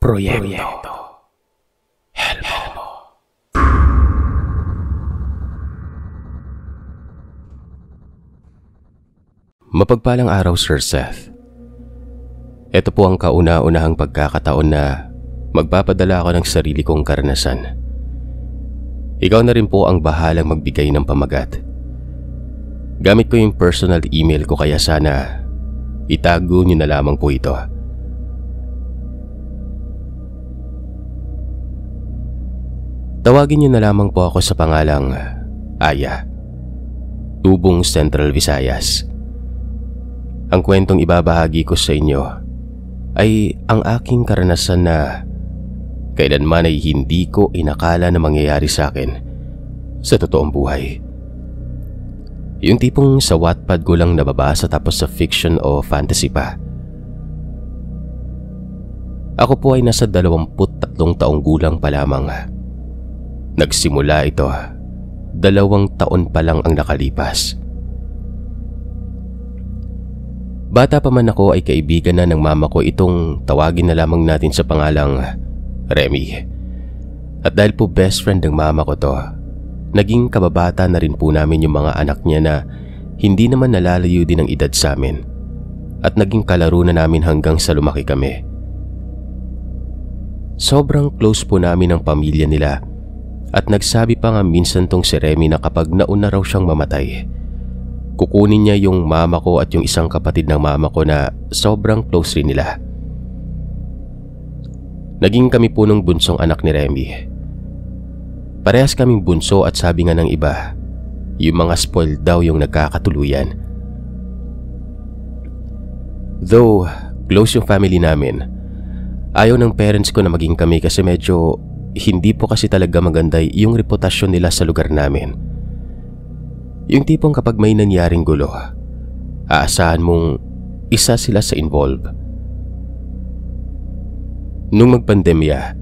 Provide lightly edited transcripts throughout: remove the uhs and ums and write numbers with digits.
Proyekto Helmo. Mapagpalang araw, Sir Seth. Ito po ang kauna-unahang pagkakataon na magpapadala ako ng sarili kong karanasan. Ikaw na rin po ang bahalang magbigay ng pamagat. Gamit ko yung personal email ko, kaya sana itago niyo na lamang po ito. Tawagin niyo na lamang po ako sa pangalang Aya, Tubong, Central Visayas. Ang kwentong ibabahagi ko sa inyo ay ang aking karanasan na kailanman ay hindi ko inakala na mangyayari sa akin sa totoong buhay. Yung tipong sa Wattpad ko lang nababasa tapos sa fiction o fantasy pa. Ako po ay nasa 23 taong gulang pa lamang. Nagsimula ito, 2 taon pa lang ang nakalipas. Bata pa man ako ay kaibigan na ng mama ko itong tawagin na lamang natin sa pangalang Remy. At dahil po best friend ng mama ko to, naging kababata na rin po namin yung mga anak niya na hindi naman nalalayo din ang edad sa amin. At naging kalaro na namin hanggang sa lumaki kami. Sobrang close po namin ang pamilya nila. At nagsabi pa nga minsan tong si Remy na kapag nauna raw siyang mamatay, kukunin niya yung mama ko at yung isang kapatid ng mama ko na sobrang close rin nila. Naging kami po nung bunsong anak ni Remy. Parehas kaming bunso at sabi nga ng iba, yung mga spoiled daw yung nagkakatuluyan. Though close yung family namin, ayaw ng parents ko na maging kami kasi medyo hindi po kasi talaga maganda yung reputasyon nila sa lugar namin. Yung tipong kapag may nangyaring gulo, aasahan mong isa sila sa involve. Nung magpandemya,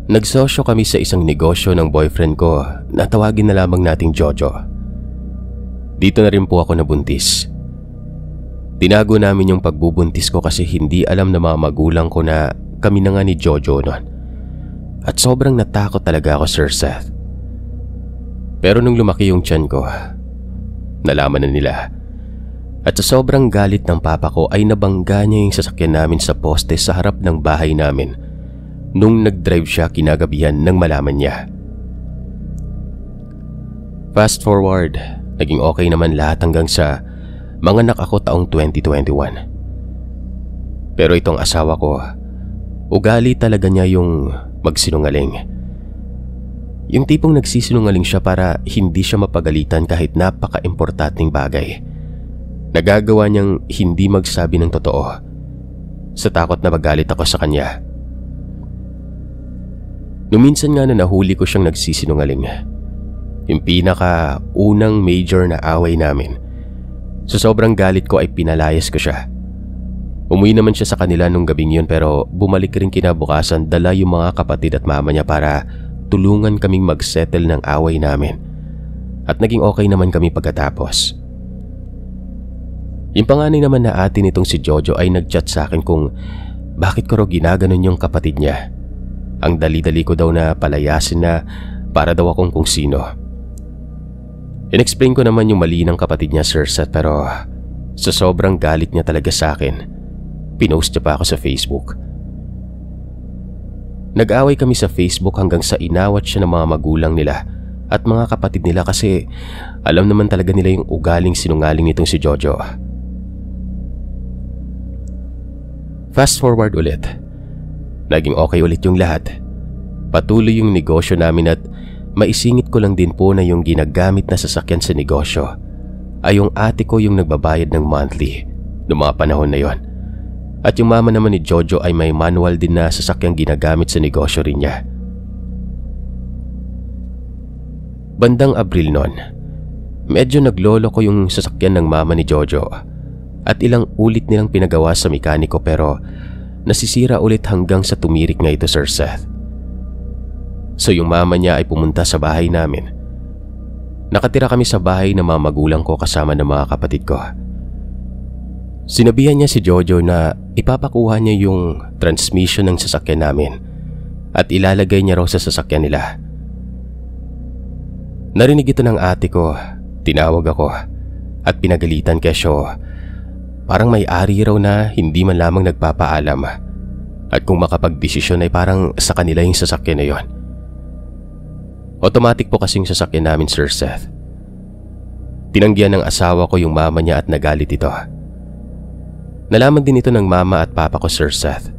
nagsosyo kami sa isang negosyo ng boyfriend ko na tawagin na lamang nating Jojo. Dito na rin po ako nabuntis. Tinago namin yung pagbubuntis ko kasi hindi alam na mga magulang ko na kami na nga ni Jojo noon. At sobrang natakot talaga ako, Sir Seth. Pero nung lumaki yung tiyan ko, nalaman na nila. At sa sobrang galit ng papa ko ay nabangga niya yung sasakyan namin sa poste sa harap ng bahay namin nung nag-drive siya kinagabihan nang malaman niya. Fast forward, naging okay naman lahat hanggang sa manganak ako taong 2021. Pero itong asawa ko, ugali talaga niya yung magsinungaling. Yung tipong nagsisinungaling siya para hindi siya mapagalitan kahit napaka-importanteng bagay. Nagagawa niyang hindi magsabi ng totoo sa takot na magalit ako sa kanya. Numinsan nga na nahuli ko siyang nagsisinungaling. Yung pinaka-unang major na away namin. Sa sobrang galit ko ay pinalayas ko siya. Umuwi naman siya sa kanila nung gabing yun pero bumalik rin kinabukasan, dala yung mga kapatid at mama niya para tulungan kaming mag-settle ng away namin. At naging okay naman kami pagkatapos. Yung panganay naman na ate nitong si Jojo ay nag-chat sa akin kung bakit ko raw ginaganon yung kapatid niya. Ang dali-dali ko daw na palayasin na para daw akong kung sino. In-explain ko naman yung mali ng kapatid niya, Sir Seth, pero sa sobrang galit niya talaga sa akin, pinost niya pa ako sa Facebook. Nag-away kami sa Facebook hanggang sa inawat siya ng mga magulang nila at mga kapatid nila kasi alam naman talaga nila yung ugaling sinungaling nitong si Jojo. Fast forward ulit. Naging okay ulit yung lahat. Patuloy yung negosyo namin at maisingit ko lang din po na yung ginagamit na sasakyan sa negosyo ay yung ate ko yung nagbabayad ng monthly noong mga panahon na yon. At yung mama naman ni Jojo ay may manual din na sasakyang ginagamit sa negosyo rin niya. Bandang Abril noon, medyo naglolo ko yung sasakyan ng mama ni Jojo at ilang ulit nilang pinagawa sa mekaniko pero nasisira ulit hanggang sa tumirik nga ito, Sir Seth. So yung mama niya ay pumunta sa bahay namin. Nakatira kami sa bahay ng mga magulang ko kasama ng mga kapatid ko. Sinabihan niya si Jojo na ipapakuha niya yung transmission ng sasakyan namin at ilalagay niya raw sa sasakyan nila. Narinig ito ng ate ko, tinawag ako at pinagalitan kesyo parang may-ari raw na hindi man lamang nagpapaalam at kung makapagdesisyon ay parang sa kanila yung sasakyan na yon. Automatic po kasing sasakyan namin, Sir Seth. Tinanggihan ng asawa ko yung mama niya at nagalit ito. Nalaman din ito ng mama at papa ko, Sir Seth.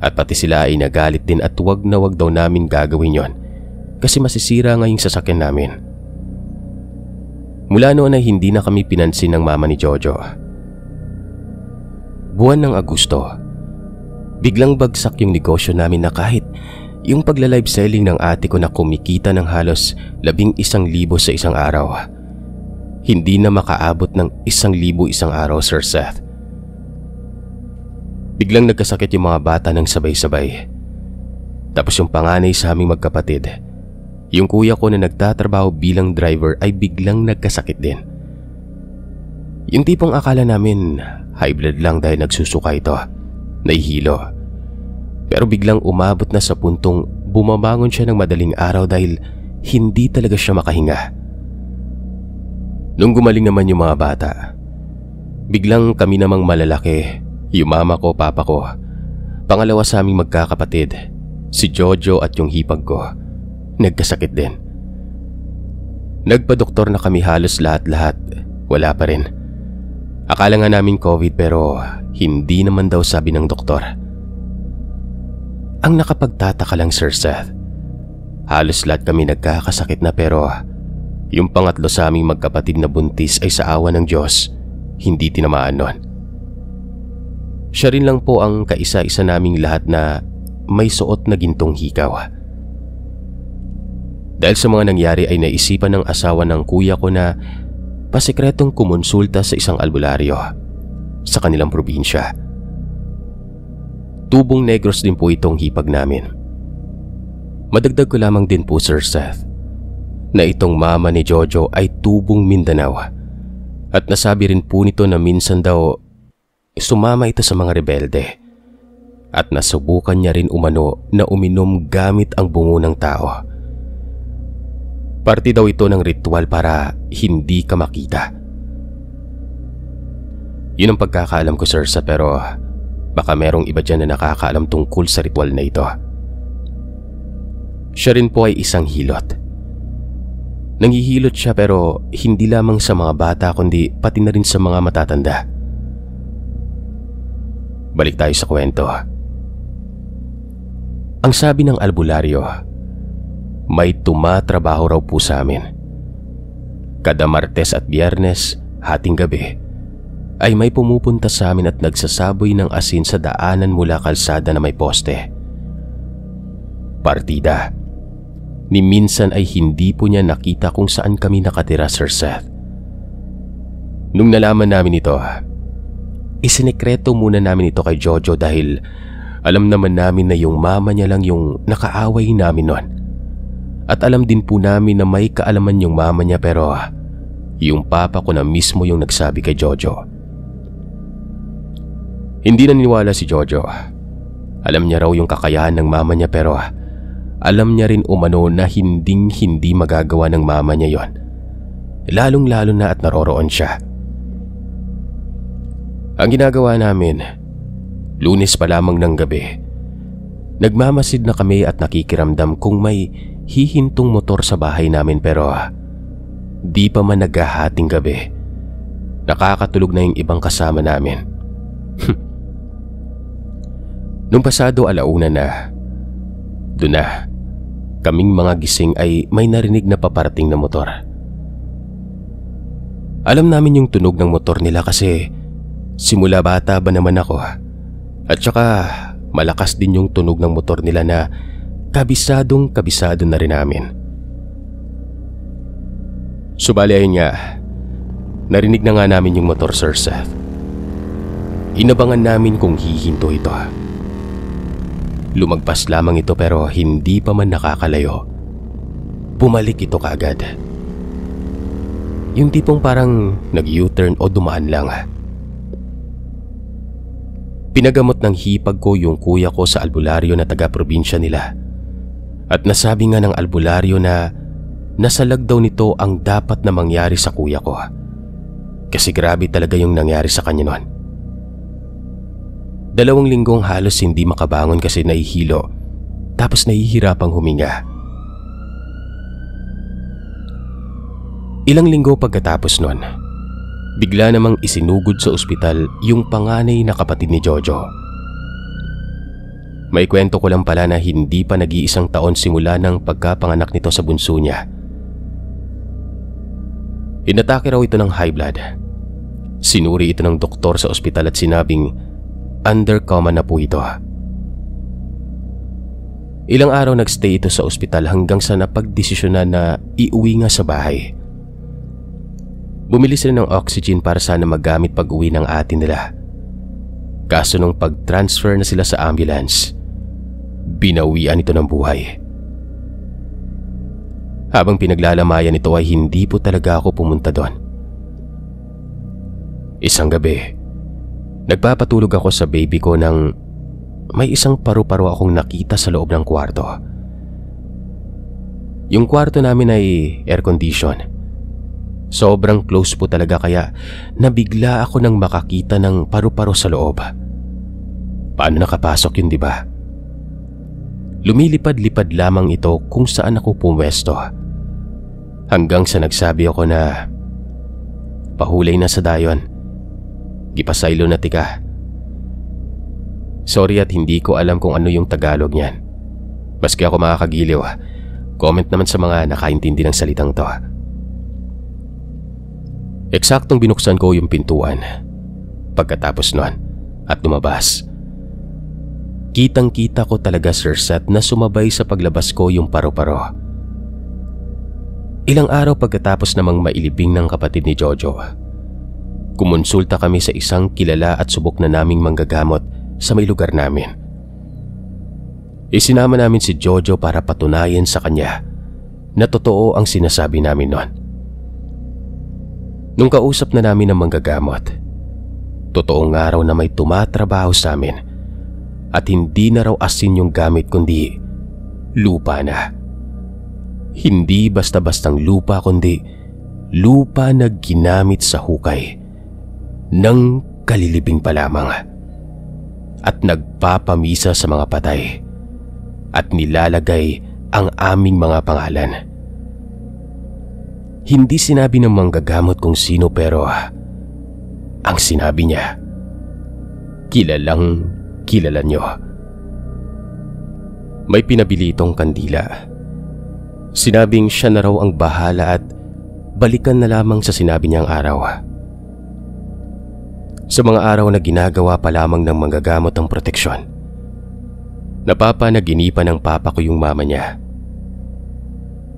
At pati sila ay nagalit din at wag na wag daw namin gagawin yon kasi masisira nga yung sasakyan namin. Mula noon ay hindi na kami pinansin ng mama ni Jojo. Buwan ng Agosto, biglang bagsak yung negosyo namin na kahit yung pagla-live selling ng ate ko na kumikita ng halos 11,000 sa isang araw, hindi na makaabot ng 1,000 isang araw, Sir Seth. Biglang nagkasakit yung mga bata ng sabay-sabay. Tapos yung panganay sa aming magkapatid, yung kuya ko na nagtatrabaho bilang driver ay biglang nagkasakit din. Yung tipong akala namin high blood lang dahil nagsusuka ito, nahihilo. Pero biglang umabot na sa puntong bumabangon siya ng madaling araw dahil hindi talaga siya makahinga. Nung gumaling naman yung mga bata, biglang kami namang malalaki, yung mama ko, papa ko, pangalawa sa aming magkakapatid, si Jojo at yung hipag ko, nagkasakit din. Nagpa-doktor na kami halos lahat-lahat, wala pa rin. Akala nga namin COVID pero hindi naman daw sabi ng doktor. Ang nakapagtataka lang, Sir Seth, halos lahat kami nagkakasakit na pero yung pangatlo sa aming magkapatid na buntis ay sa awa ng Diyos, hindi tinamaan nun. Siya rin lang po ang kaisa-isa naming lahat na may suot na gintong hikaw. Dahil sa mga nangyari ay naisipan ng asawa ng kuya ko na pasikretong kumonsulta sa isang albularyo sa kanilang probinsya. Tubong Negros din po itong hipag namin. Madagdag ko lamang din po, Sir Seth, na itong mama ni Jojo ay tubong Mindanao at nasabi rin po nito na minsan daw sumama ito sa mga rebelde at nasubukan niya rin umano na uminom gamit ang bungo ng tao. Parte daw ito ng ritual para hindi ka makita. Yun ang pagkakaalam ko, Sir Seth, pero baka merong iba dyan na nakakaalam tungkol sa ritual na ito. Siya rin po ay isang hilot. Nanghihilot siya pero hindi lamang sa mga bata kundi pati na rin sa mga matatanda. Balik tayo sa kwento. Ang sabi ng albularyo, may tumatrabaho raw po sa amin. Kada Martes at Biyernes, hating gabi, ay may pumupunta sa amin at nagsasaboy ng asin sa daanan mula kalsada na may poste. Partida. Ni minsan ay hindi po niya nakita kung saan kami nakatira, Sir Seth. Nung nalaman namin ito, isinekreto muna namin ito kay Jojo dahil alam naman namin na yung mama niya lang yung nakaaway namin noon. At alam din po namin na may kaalaman yung mama niya pero yung papa ko na mismo yung nagsabi kay Jojo. Hindi naniniwala si Jojo. Alam niya raw yung kakayahan ng mama niya pero alam niya rin umano na hindi magagawa ng mama niya yon. Lalong-lalo na at naroroon siya. Ang ginagawa namin, Lunes pa lamang ng gabi, nagmamasid na kami at nakikiramdam kung may hihintong motor sa bahay namin pero di pa man naghahating gabi. Nakakatulog na yung ibang kasama namin. Nung pasado 1:00 na, doon na, kaming mga gising ay may narinig na paparating na motor. Alam namin yung tunog ng motor nila kasi simula bata ba naman ako at saka malakas din yung tunog ng motor nila na kabisado na rin namin. Subali ayun nga, narinig na nga namin yung motor, Sir Seth. Inabangan namin kung hihinto ito. Lumagpas lamang ito pero hindi pa man nakakalayo. Bumalik ito kaagad. Yung tipong parang nag-U-turn o dumaan lang. Pinagamot ng hipag ko yung kuya ko sa albularyo na taga-probinsya nila. At nasabi nga ng albularyo na nasalag daw nito ang dapat na mangyari sa kuya ko. Kasi grabe talaga yung nangyari sa kanya noon. 2 linggong halos hindi makabangon kasi nahihilo, tapos nahihirapang huminga. Ilang linggo pagkatapos nun, bigla namang isinugod sa ospital yung panganay na kapatid ni Jojo. May kwento ko lang pala na hindi pa nag-iisang taon simula ng pagkapanganak nito sa bunso niya. Inatake raw ito ng high blood. Sinuri ito ng doktor sa ospital at sinabing under coma na po ito. Ilang araw nagstay ito sa ospital hanggang sa napagdesisyonan na iuwi nga sa bahay. Bumili sila ng oxygen para sana magamit pag-uwi ng ate nila. Kaso nung pag-transfer na sila sa ambulance, binawian ito ng buhay. Habang pinaglalamayan ito ay hindi po talaga ako pumunta doon. Isang gabi, nagpapatulog ako sa baby ko nang may isang paru-paro akong nakita sa loob ng kwarto. Yung kwarto namin ay air condition. Sobrang close po talaga kaya nabigla ako nang makakita ng paru-paro sa loob. Paano nakapasok yun, di ba? Lumilipad-lipad lamang ito kung saan ako pumwesto. Hanggang sa nagsabi ako na pahulay na sa dayon. Gipasaylo na tika. Sorry at hindi ko alam kung ano yung Tagalog niyan. Maski ako makakagiliw, comment naman sa mga nakaintindi ng salitang to. Eksaktong binuksan ko yung pintuan. Pagkatapos nun at lumabas, kitang-kita ko talaga, Sir Seth, na sumabay sa paglabas ko yung paru-paro. Ilang araw pagkatapos namang mailibing ng kapatid ni Jojo, kumonsulta kami sa isang kilala at subok na naming manggagamot sa may lugar namin. Isinama namin si Jojo para patunayan sa kanya na totoo ang sinasabi namin noon. Nung kausap na namin ang manggagamot, totoo nga raw na may tumatrabaho sa amin at hindi na raw asin yung gamit kundi lupa na. Hindi basta-bastang lupa kundi lupa na ginamit sa hukay ng kalilibing pa lamang at nagpapamisa sa mga patay at nilalagay ang aming mga pangalan. Hindi sinabi ng manggagamot kung sino pero ang sinabi niya, kilalang kilala niyo. May pinabili itong kandila. Sinabing siya na raw ang bahala at balikan na lamang sa sinabi niyang araw. Sa mga araw na ginagawa pa lamang ng manggagamot ang proteksyon, napapanaginipan ng papa ko yung mama niya.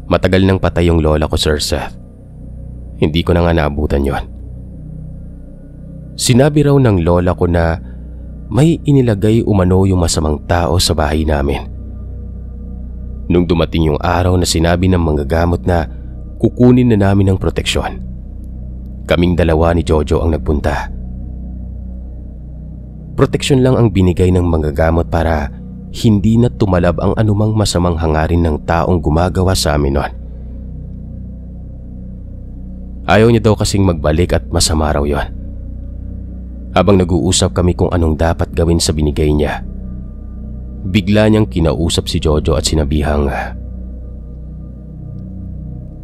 Matagal nang patay yung lola ko, Sir Seth. Hindi ko na nga naabutan yon. Sinabi raw ng lola ko na may inilagay umano yung masamang tao sa bahay namin. Nung dumating yung araw na sinabi ng manggagamot na kukunin na namin ang proteksyon, kaming dalawa ni Jojo ang nagpunta. Proteksyon lang ang binigay ng manggagamot para hindi na tumalab ang anumang masamang hangarin ng taong gumagawa sa amin noon. Ayaw niya daw kasing magbalik at masama raw yon. Habang nag-uusap kami kung anong dapat gawin sa binigay niya, bigla niyang kinausap si Jojo at sinabihang,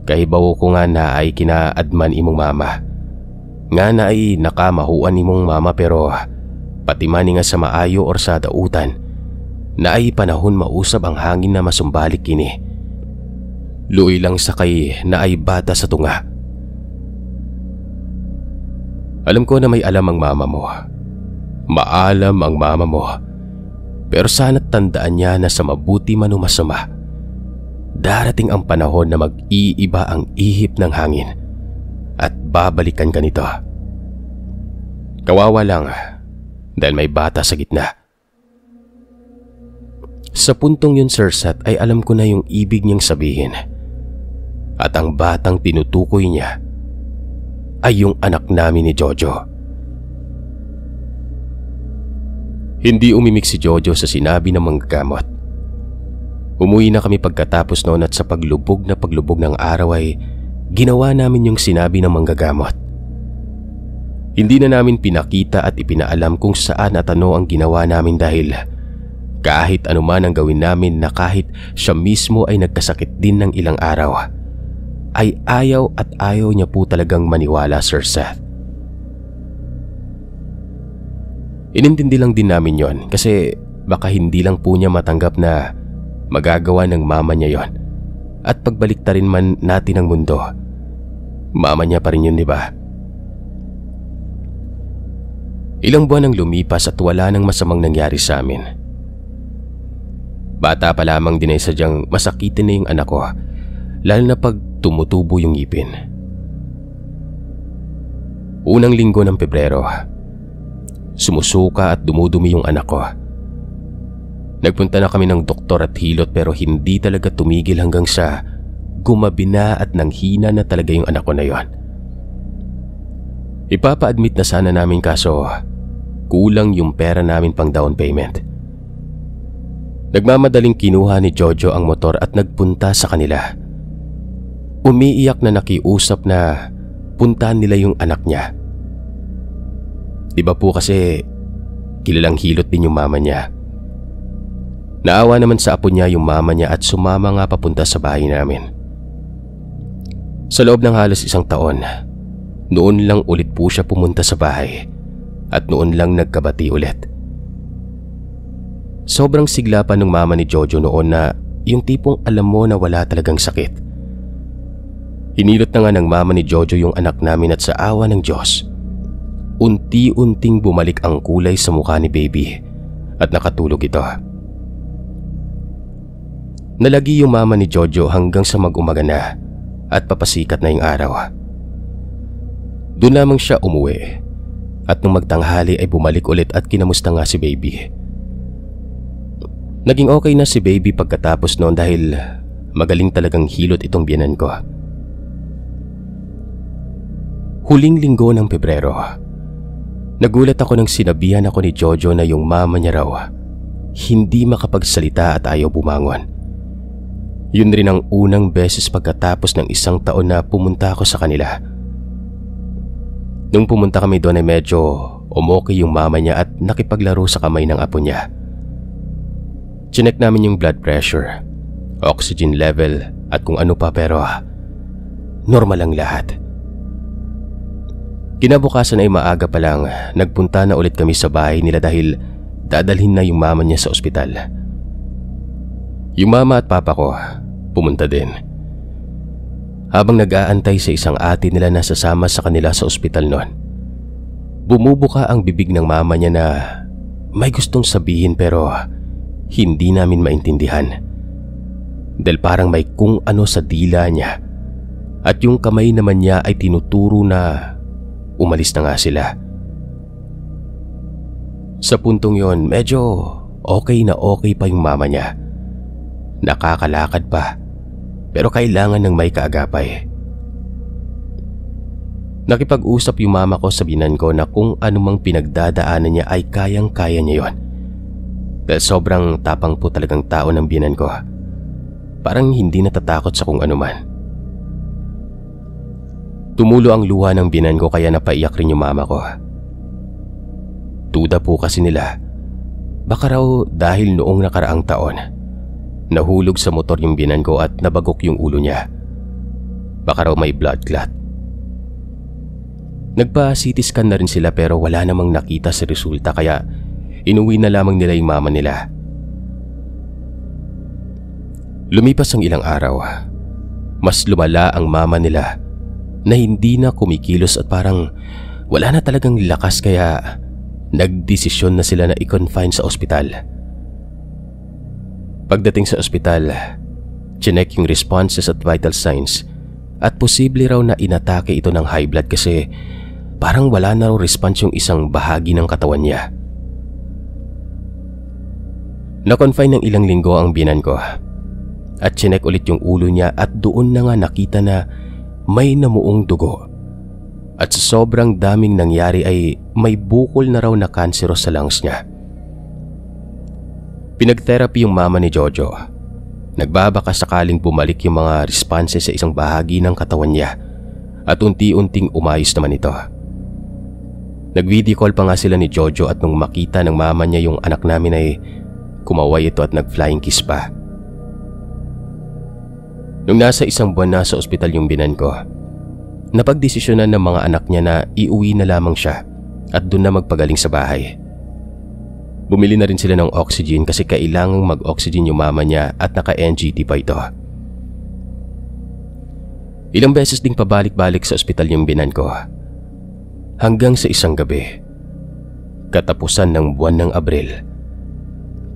"Kahibaw ko nga na ay kinaadman imong mama. Nga na ay nakamahuan imong mama pero pati man nga sa maayo or sa dautan, na ay panahon mausab ang hangin na masumbalik kini. Luoy lang sakay na ay bata sa tunga. Alam ko na may alam ang mama mo. Maalam ang mama mo. Pero sana't tandaan niya na sa mabuti man o masama, darating ang panahon na mag-iiba ang ihip ng hangin at babalikan ka nito. Kawawa lang dahil may bata sa gitna." Sa puntong yun, Sir Seth, ay alam ko na yung ibig niyang sabihin. At ang batang tinutukoy niya ay yung anak namin ni Jojo. Hindi umimik si Jojo sa sinabi ng manggagamot. Umuwi na kami pagkatapos noon at sa paglubog ng araw ay ginawa namin yung sinabi ng manggagamot. Hindi na namin pinakita at ipinaalam kung saan at ano ang ginawa namin dahil kahit anuman ang gawin namin na kahit siya mismo ay nagkasakit din ng ilang araw, ay ayaw at ayaw niya po talagang maniwala, Sir Seth. Inintindi lang din namin yon kasi baka hindi lang po niya matanggap na magagawa ng mama niya yon. At pagbaliktarin man natin ang mundo, mama niya pa rin yun, di ba? Ilang buwan ang lumipas at wala nang masamang nangyari sa amin. Bata pa lamang din ay sadyang masakitin na yung anak ko, lalo na pag tumutubo yung ngipin. Unang linggo ng Pebrero, sumusuka at dumudumi yung anak ko. Nagpunta na kami ng doktor at hilot pero hindi talaga tumigil hanggang sa gumabi na at nanghina na talaga yung anak ko na yon. Ipapa-admit na sana namin kaso kulang yung pera namin pang down payment. Nagmamadaling kinuha ni Jojo ang motor at nagpunta sa kanila. Umiiyak na nakiusap na puntahan nila yung anak niya. Diba po kasi kilalang hilot din yung mama niya. Naawa naman sa apo niya yung mama niya at sumama nga papunta sa bahay namin. Sa loob ng halos isang taon, noon lang ulit po siya pumunta sa bahay at noon lang nagkabati ulit. Sobrang sigla pa ng mama ni Jojo noon na yung tipong alam mo na wala talagang sakit. Hinilot na nga ng mama ni Jojo yung anak namin at sa awa ng Diyos, unti-unting bumalik ang kulay sa mukha ni baby at nakatulog ito. Nalagi yung mama ni Jojo hanggang sa mag-umaga na at papasikat na yung araw. Doon lamang siya umuwi at nung magtanghali ay bumalik ulit at kinamusta nga si baby. Naging okay na si baby pagkatapos noon dahil magaling talagang hilot itong biyenan ko. Huling linggo ng Pebrero, nagulat ako nang sinabihan ako ni Jojo na yung mama niya raw hindi makapagsalita at ayaw bumangon. Yun rin ang unang beses pagkatapos ng isang taon na pumunta ako sa kanila. Nung pumunta kami doon ay medyo umokay yung mama niya at nakipaglaro sa kamay ng apo niya. Chinek namin yung blood pressure, oxygen level at kung ano pa pero normal ang lahat. Kinabukasan ay maaga pa lang nagpunta na ulit kami sa bahay nila dahil dadalhin na yung mama niya sa ospital. Yung mama at papa ko pumunta din. Habang nag-aantay sa isang ate nila na sasama sa kanila sa ospital noon, bumubuka ang bibig ng mama niya na may gustong sabihin pero hindi namin maintindihan. Dahil parang may kung ano sa dila niya at yung kamay naman niya ay tinuturo na umalis na nga sila. Sa puntong yon, medyo okay na okay pa yung mama niya. Nakakalakad pa pero kailangan ng may kaagapay. Nakipag-usap yung mama ko sa binan ko na kung anumang pinagdadaanan niya ay kayang-kaya niya yon. Dahil sobrang tapang po talagang tao ng binan ko. Parang hindi natatakot sa kung anuman. Tumulo ang luha ng binan ko kaya napaiyak rin yung mama ko. Duda po kasi nila, baka raw dahil noong nakaraang taon, nahulog sa motor yung binan ko at nabagok yung ulo niya. Baka raw may blood clot. Nagpa-CT scan na rin sila pero wala namang nakita sa resulta kaya inuwi na lamang nila yung mama nila. Lumipas ang ilang araw, mas lumala ang mama nila na hindi na kumikilos at parang wala na talagang lakas kaya nagdesisyon na sila na i-confine sa ospital. Pagdating sa ospital, chinek yung responses at vital signs at posible raw na inatake ito ng high blood kasi parang wala na raw response yung isang bahagi ng katawan niya. Na-confine ng ilang linggo ang binan ko at chinek ulit yung ulo niya at doon na nga nakita na may namuong dugo. At sa sobrang daming nangyari ay may bukol na raw na kansero sa lungs niya. Pinag-therapy yung mama ni Jojo. Nagbabaka sakaling bumalik yung mga responses sa isang bahagi ng katawan niya at unti-unting umayos naman ito. Nag-video call pa nga sila ni Jojo at nung makita ng mama niya yung anak namin ay kumaway ito at nag-flying kiss pa. Nung nasa 1 buwan na sa ospital yung binan ko, napagdesisyonan ng mga anak niya na iuwi na lamang siya at doon na magpagaling sa bahay. Bumili na rin sila ng oxygen kasi kailangang mag-oxygen yung mama niya at naka-NGT pa ito. Ilang beses ding pabalik-balik sa ospital yung binan ko. Hanggang sa isang gabi, katapusan ng buwan ng Abril,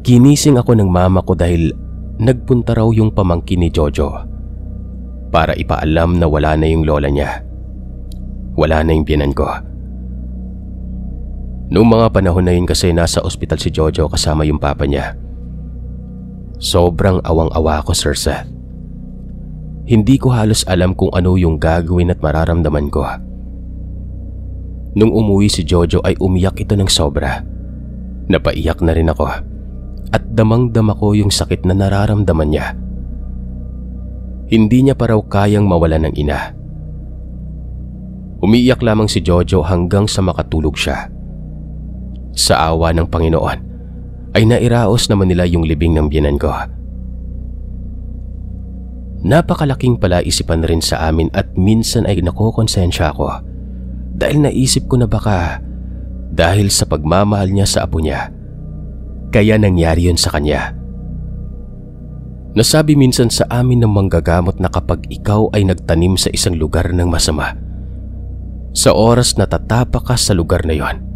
ginising ako ng mama ko dahil nagpunta raw yung pamangkin ni Jojo para ipaalam na wala na yung lola niya. Wala na yung biyanan ko. Noong mga panahon na yun kasi nasa ospital si Jojo kasama yung papa niya. Sobrang awang-awa ko, Sir Seth. Hindi ko halos alam kung ano yung gagawin at mararamdaman ko. Nung umuwi si Jojo ay umiyak ito ng sobra. Napaiyak na rin ako at damang-dama ko yung sakit na nararamdaman niya. Hindi niya pa raw kayang mawala ng ina. Umiiyak lamang si Jojo hanggang sa makatulog siya. Sa awa ng Panginoon ay nairaos naman nila yung libing ng biyenan ko. Napakalaking palaisipan rin sa amin at minsan ay nakokonsensya ako dahil naisip ko na baka dahil sa pagmamahal niya sa apo niya, kaya nangyari yun sa kanya. Nasabi minsan sa amin ng manggagamot na kapag ikaw ay nagtanim sa isang lugar ng masama, sa oras na tatapak ka sa lugar na yon,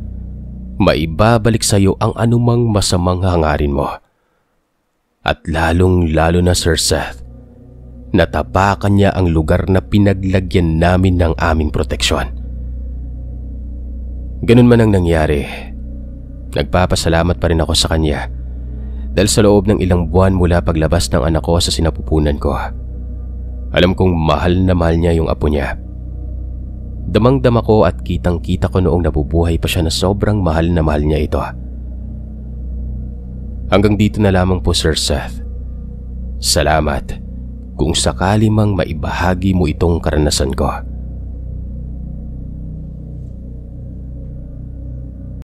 maibabalik sa iyo ang anumang masamang hangarin mo. At lalong-lalo na, Sir Seth, natapakan niya ang lugar na pinaglagyan namin ng aming proteksyon. Ganun man ang nangyari, nagpapasalamat pa rin ako sa kanya dahil sa loob ng ilang buwan mula paglabas ng anak ko sa sinapupunan ko, alam kong mahal na mahal niya yung apo niya. Damang-dama ko at kitang-kita ko noong nabubuhay pa siya na sobrang mahal na mahal niya ito. Hanggang dito na lamang po, Sir Seth. Salamat kung sakali mang maibahagi mo itong karanasan ko.